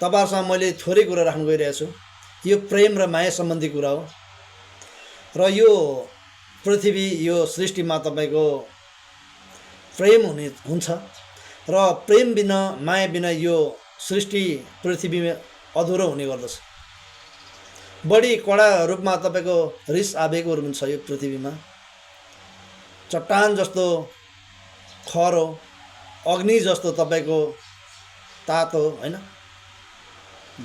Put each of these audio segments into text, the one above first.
तपाईहरुसँग मैले थोरै कुरा राख्न गइरहेको छु। यो प्रेम र माया सम्बन्धी कुरा हो र यो पृथ्वी यो सृष्टिमा तपाईको प्रेम हुन्छ र प्रेम बिना माया बिना यो सृष्टि पृथ्वीमा अधुरो हुने गर्दछ। बढी कडा रूपमा तपाईको रिस आवेगहरु हुन्छ यो पृथ्वीमा। चट्टान जस्तो खरो, अग्नि जस्तो तपाईको तातो हैन,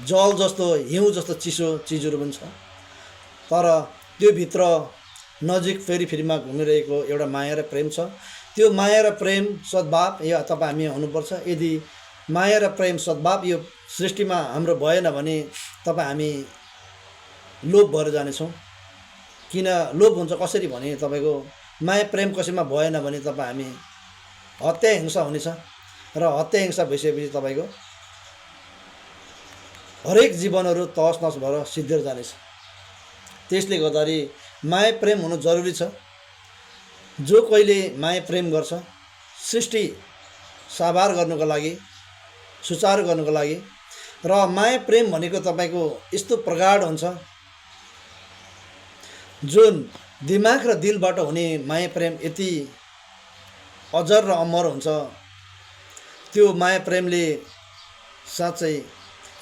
जल जस्तो हिउँ जस्तो चिसो चिजहरु पनि छ। तर त्यो भित्र नजिक फेरिमा घुमिरहेको एउटा माया र प्रेम छ। त्यो माया र प्रेम सद्भाव यो तपाईँ हामी हुनुपर्छ। यदि माया र प्रेम सद्भाव यो सृष्टिमा हाम्रो भएन भने तपाईँ हामी लोभ भएर जानेछौँ। किन लोभ हुन्छ कसरी भने तपाईको माया प्रेम कसैमा भएन भने तपाईँ हामी हत्या हिंसा हुनेछ र हत्या हिंसा भइसकेपछि तपाईको हरेक जीवनहरु तहस नहस भएर सिद्धेर जानेछ। त्यसले गर्दाखेरि माया प्रेम हुनु जरुरी छ। जो कोहीले माया प्रेम गर्छ सृष्टि साभार गर्नुको लागि, सुचारू गर्नुको लागि र माया प्रेम भनेको तपाईको यस्तो प्रगाढ हुन्छ जुन दिमाग र दिलबाट हुने माया प्रेम यति अजर र अमर हुन्छ। त्यो माया प्रेमले साँच्चै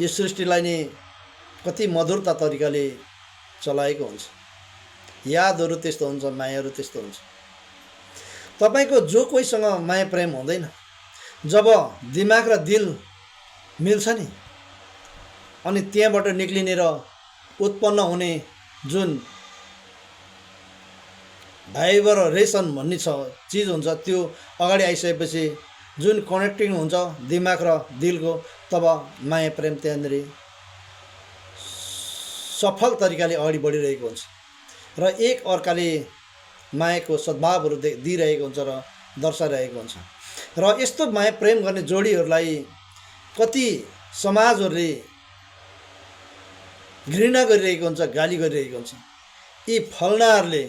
यो सृष्टिलाई नै कति मधुरता तरिकाले चलाएको हुन्छ। यादहरु त्यस्तो हुन्छ, मायाहरु त्यस्तो हुन्छ। तपाईको जो कोहीसँग माया प्रेम हुँदैन, जब दिमाग र दिल मिल्छ नि अनि त्यहाँबाट निक्लिने र उत्पन्न हुने जुन भाइब्रेसन भन्ने छ चीज हुन्छ, त्यो अगाडि आइसकेपछि जुन कनेक्टिङ हुन्छ दिमाग र दिलको, तब माया प्रेम त्यहाँनेरि सफल तरिकाले अगाडि बढिरहेको हुन्छ र एक अर्काले मायाको सद्भावहरु दिइरहेको हुन्छ र दर्शाइरहेको हुन्छ। र यस्तो माया प्रेम गर्ने जोडीहरुलाई कति समाजहरुले घृणा गरिरहेको हुन्छ, गाली गरिरहेको हुन्छ। यी फलनाहरुले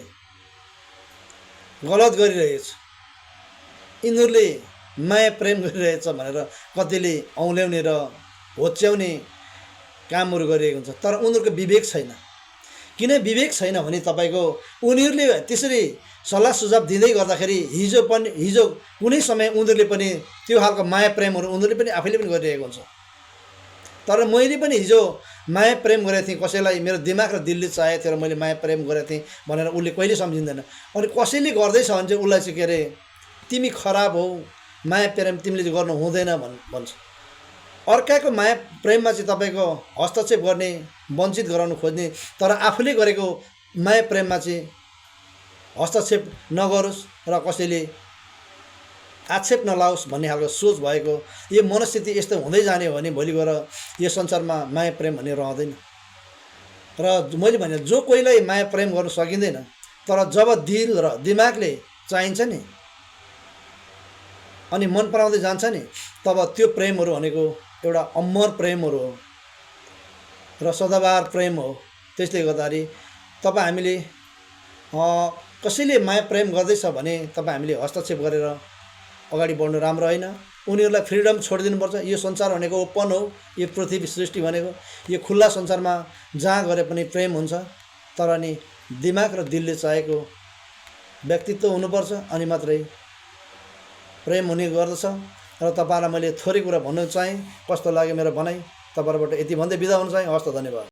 गलत गरिरहेछ, यिनीहरुले माया प्रेम गरिरहेछ भनेर कतिले औल्याउने र होच्याउने कामहरु गरिरहेको हुन्छ। तर उनीहरुको विवेक छैन। किन विवेक छैन भने तपाईको उनीहरुले त्यसरी सल्लाह सुझाव दिँदै गर्दाखेरि हिजो कुनै समय उनीहरुले पनि त्यो खालको माया प्रेमहरु उनीहरुले पनि आफैले पनि गरिरहेको हुन्छ। तर मैले पनि हिजो माया प्रेम गरेको थिएँ, कसैलाई मेरो दिमाग र दिलले चाहेको थियो र मैले माया प्रेम गरेको थिएँ भनेर उले कहिले सम्झिँदैन। अनि कसैले गर्दैछ भने चाहिँ उलाई चाहिँ के अरे तिमी खराब हौ, माया प्रेम तिमीले गर्नु हुँदैन भन्छ। अर्काको माया प्रेममा चाहिँ तपाईको हस्तक्षेप गर्ने, वञ्चित गराउन खोज्ने, तर आफूले गरेको माया प्रेममा चाहिँ हस्तक्षेप नगरोस् र कसैले आक्षेप नलाओस् भन्ने खालको सोच भएको यो मनस्थिति यस्तो हुँदै जाने हो भने भोलि गएर यो संसारमा माया प्रेम भन्ने रहँदैन। र मैले भने जो कोहीलाई माया प्रेम गर्न सकिँदैन, तर जब दिल र दिमागले चाहिन्छ नि अनि मन पराउँदै जान्छ नि, तब त्यो प्रेमहरु भनेको एउटा अमर प्रेमहरु हो र सदाबहार प्रेम हो। त्यसले गर्दाखेरि तपाईँ हामीले कसैले माया प्रेम गर्दैछ भने तपाईँ हामीले हस्तक्षेप गरेर अगाडि बढ्नु राम्रो हैन। उनीहरुलाई फ्रीडम छोडिदिनुपर्छ। यो संसार भनेको ओपन हो। यो पृथ्वी सृष्टि भनेको यो खुल्ला संसारमा जहाँ गरे पनि प्रेम हुन्छ, तर नि दिमाग र दिलले चाहेको व्यक्तित्व हुनुपर्छ अनि मात्रै प्रेम हुने गर्दछ। र तपाईहरुलाई मैले थोरै कुरा भन्नु चाहे। कस्तो लाग्यो मेरो भनाइ, तपाईहरुबाट यति भन्दै बिदा हुन चाहे। हस्त, धन्यवाद।